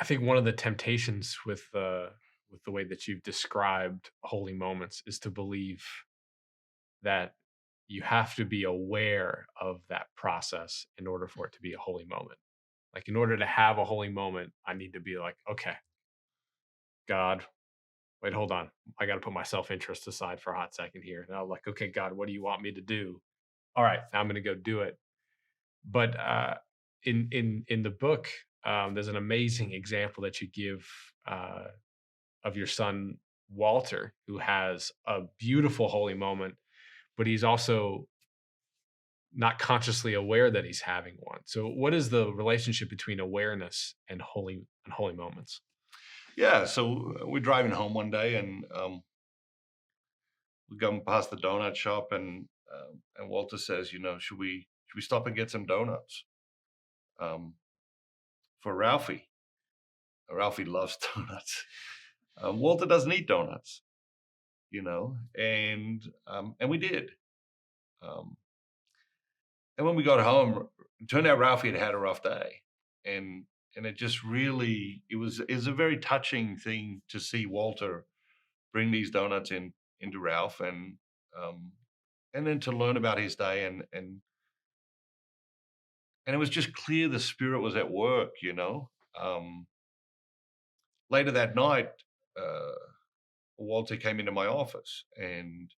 I think one of the temptations with the way that you've described holy moments is to believe that you have to be aware of that process in order for it to be a holy moment. Like in order to have a holy moment, I need to be like, okay, God, wait, hold on. I got to put my self interest aside for a hot second here. And I'm like, okay, God, what do you want me to do? All right, now I'm going to go do it. But in the book, there's an amazing example that you give of your son Walter, who has a beautiful holy moment, but he's also not consciously aware that he's having one. So, what is the relationship between awareness and holy moments? Yeah, so we're driving home one day, and we come past the donut shop, and Walter says, should we stop and get some donuts um, for Ralphie? Ralphie loves donuts. Walter doesn't eat donuts, and we did. Um, and when we got home, it turned out Ralphie had had a rough day, and it just really it was a very touching thing to see Walter bring these donuts into Ralph, um, and then to learn about his day, and it was just clear the spirit was at work. Um, Later that night, uh, Walter came into my office, and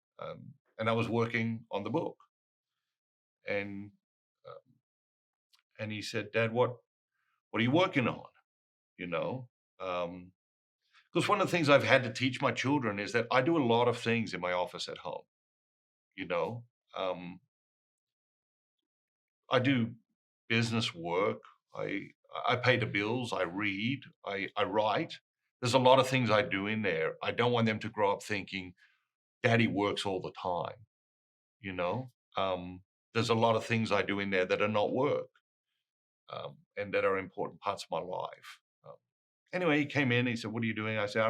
I was working on the book, and um, and he said, "Dad, what are you working on?" You know, because one of the things I've had to teach my children is that I do a lot of things in my office at home. You know, um, I do business work. I I pay the bills. I read. I write. There's a lot of things I do in there. I don't want them to grow up thinking Daddy works all the time. You know, there's a lot of things I do in there that are not work, and that are important parts of my life. Anyway, he came in. He said, "What are you doing?" I said,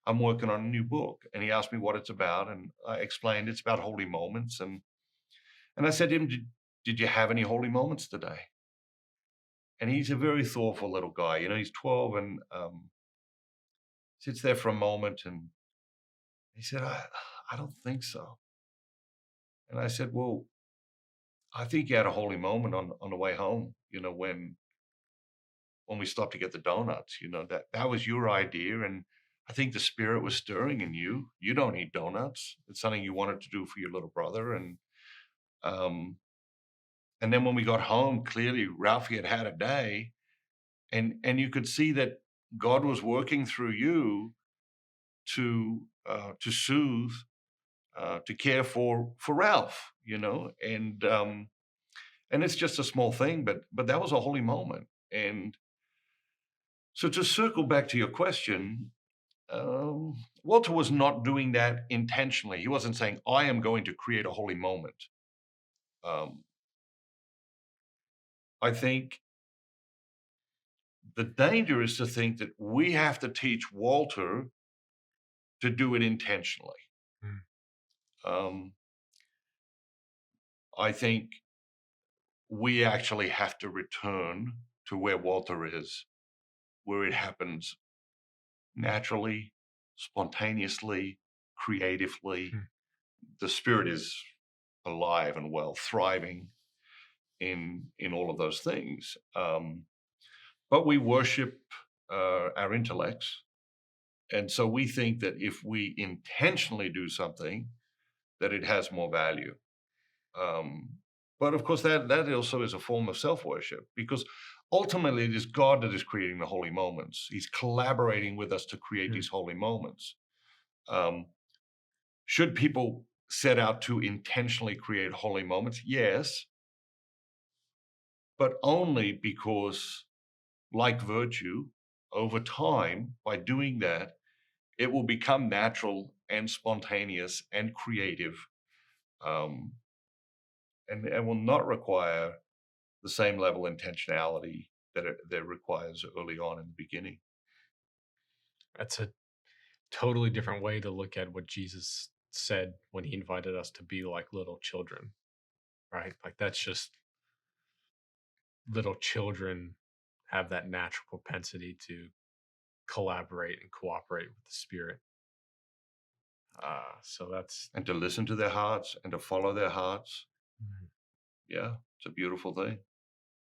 I'm working on a new book." And he asked me what it's about, and I explained it's about holy moments. And I said to him, "Did you have any holy moments today?" And he's a very thoughtful little guy. He's 12, and sits there for a moment, and he said, I don't think so." And I said, "Well, I think you had a holy moment on the way home, when we stopped to get the donuts. That was your idea, and I think the spirit was stirring in you. You don't eat donuts. It's something you wanted to do for your little brother." Um, and then when we got home, clearly Ralphie had had a day, and you could see that God was working through you to soothe, to care for Ralph, and it's just a small thing, but that was a holy moment. And so, to circle back to your question, Walter was not doing that intentionally. He wasn't saying, "I am going to create a holy moment." Um, I think the danger is to think that we have to teach Walter to do it intentionally. Mm. Um, I think we actually have to return to where Walter is, where it happens naturally, spontaneously, creatively. Mm. The spirit is alive and well, thriving in all of those things. But we worship our intellects, and so we think that if we intentionally do something, that it has more value. Um, but of course, that also is a form of self worship, because ultimately it is God that is creating the holy moments. He's collaborating with us to create Mm. these holy moments. Um, should people set out to intentionally create holy moments? Yes, but only because, like virtue, over time, by doing that, it will become natural and spontaneous and creative, um, and will not require the same level of intentionality that requires early on in the beginning. That's a totally different way to look at what Jesus said when he invited us to be like little children, right? Like that's just little children have that natural propensity to collaborate and cooperate with the spirit. So that's and to listen to their hearts and to follow their hearts. Mhm. Yeah, it's a beautiful thing.